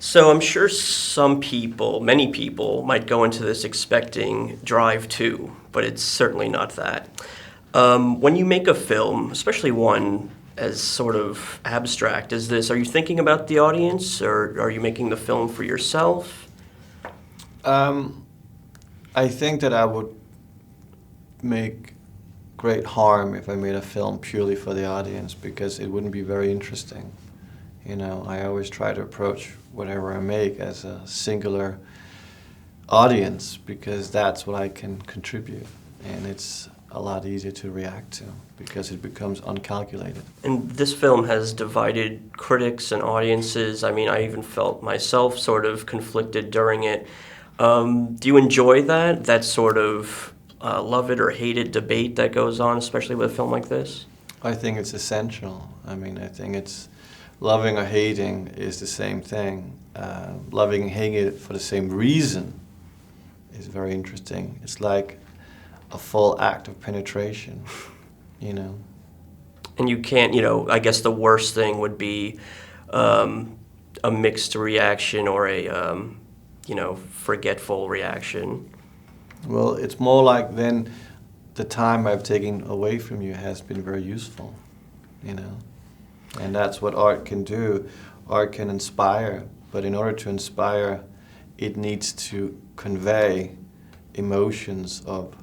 So I'm sure some people, many people, might go into this expecting Drive 2, but it's certainly not that. When you make a film, especially one as sort of abstract as this, are you thinking about the audience, or are you making the film for yourself? I think that I would make great harm if I made a film purely for the audience, because it wouldn't be very interesting. You know, I always try to approach whatever I make as a singular audience, because that's what I can contribute, and it's a lot easier to react to because it becomes uncalculated. And this film has divided critics and audiences. I mean, I even felt myself sort of conflicted during it. Do you enjoy that sort of love it or hate it debate that goes on, especially with a film like this? I think it's essential. I mean, I think it's loving or hating is the same thing. Loving and hating it for the same reason is very interesting. It's like a full act of penetration, you know. And you can't, I guess the worst thing would be a mixed reaction or a, forgetful reaction. Well, it's more like then the time I've taken away from you has been very useful, you know. And that's what art can do. Art can inspire, but in order to inspire, it needs to convey emotions of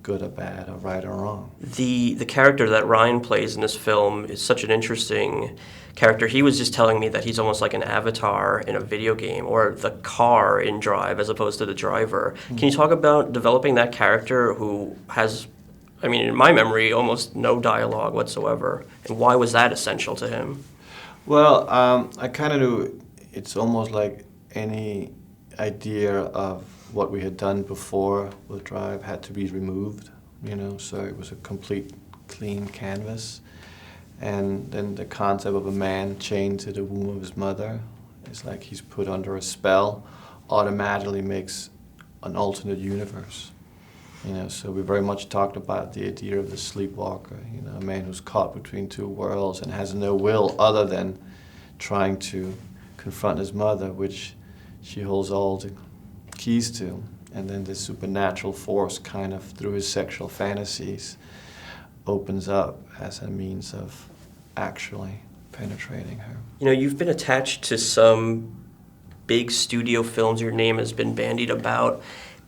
good or bad, or right or wrong. The character that Ryan plays in this film is such an interesting character. He was just telling me that he's almost like an avatar in a video game, or the car in Drive as opposed to the driver. Mm. Can you talk about developing that character who has, I mean, in my memory, almost no dialogue whatsoever, and why was that essential to him? Well, I kind of knew it's almost like any idea of what we had done before with Drive had to be removed, you know, so it was a complete clean canvas. And then the concept of a man chained to the womb of his mother is like he's put under a spell, automatically makes an alternate universe. You know, so we very much talked about the idea of the sleepwalker, you know, a man who's caught between two worlds and has no will other than trying to confront his mother, which she holds all the keys to. And then this supernatural force kind of, through his sexual fantasies, opens up as a means of actually penetrating her. You know, you've been attached to some big studio films. Your name has been bandied about.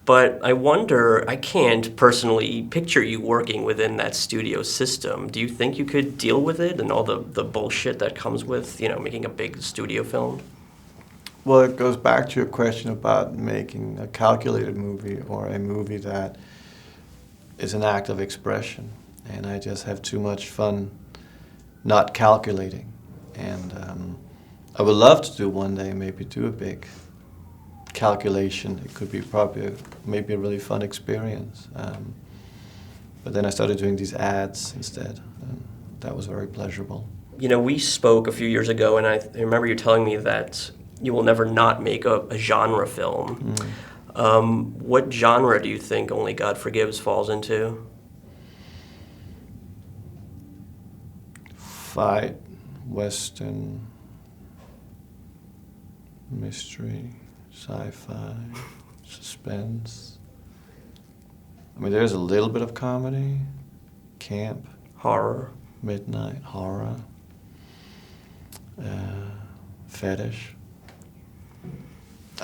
But I wonder, I can't personally picture you working within that studio system. Do you think you could deal with it and all the bullshit that comes with, making a big studio film? Well, it goes back to your question about making a calculated movie or a movie that is an act of expression. And I just have too much fun not calculating. And I would love to do one day, maybe do a big calculation. It could be maybe a really fun experience. But then I started doing these ads instead, and that was very pleasurable. You know, we spoke a few years ago, and I remember you telling me that you will never not make a genre film. Mm. What genre do you think Only God Forgives falls into? Fight, Western, mystery, sci-fi, suspense. I mean, there's a little bit of comedy, camp, horror, midnight, horror, fetish,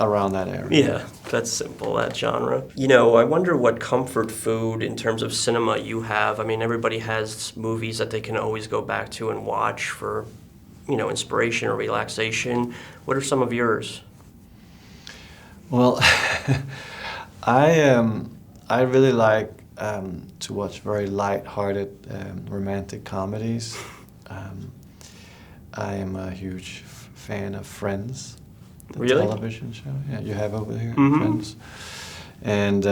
around that area. Yeah, that's simple, that genre. You know, I wonder what comfort food in terms of cinema you have. I mean, everybody has movies that they can always go back to and watch for, inspiration or relaxation. What are some of yours? Well, I really like to watch very light-hearted romantic comedies. I am a huge fan of Friends, the really? television show. Yeah, you have over here, mm-hmm. Friends. And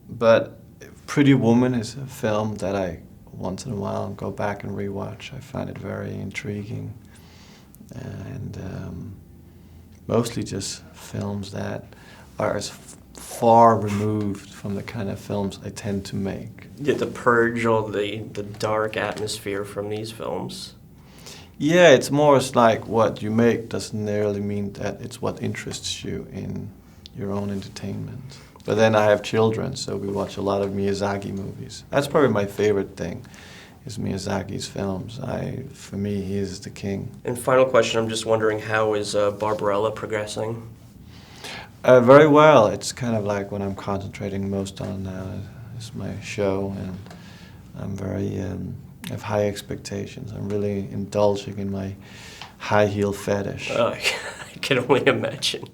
but Pretty Woman is a film that I once in a while go back and rewatch. I find it very intriguing, and mostly just films that are as far removed from the kind of films I tend to make. Yeah, to purge all the dark atmosphere from these films. Yeah, it's more as like what you make doesn't necessarily mean that it's what interests you in your own entertainment. But then I have children, so we watch a lot of Miyazaki movies. That's probably my favorite thing, is Miyazaki's films. For me, he is the king. And final question, I'm just wondering, how is Barbarella progressing? Very well. It's kind of like what I'm concentrating most on now is my show, and I'm very I have high expectations. I'm really indulging in my high heel fetish. I can only imagine.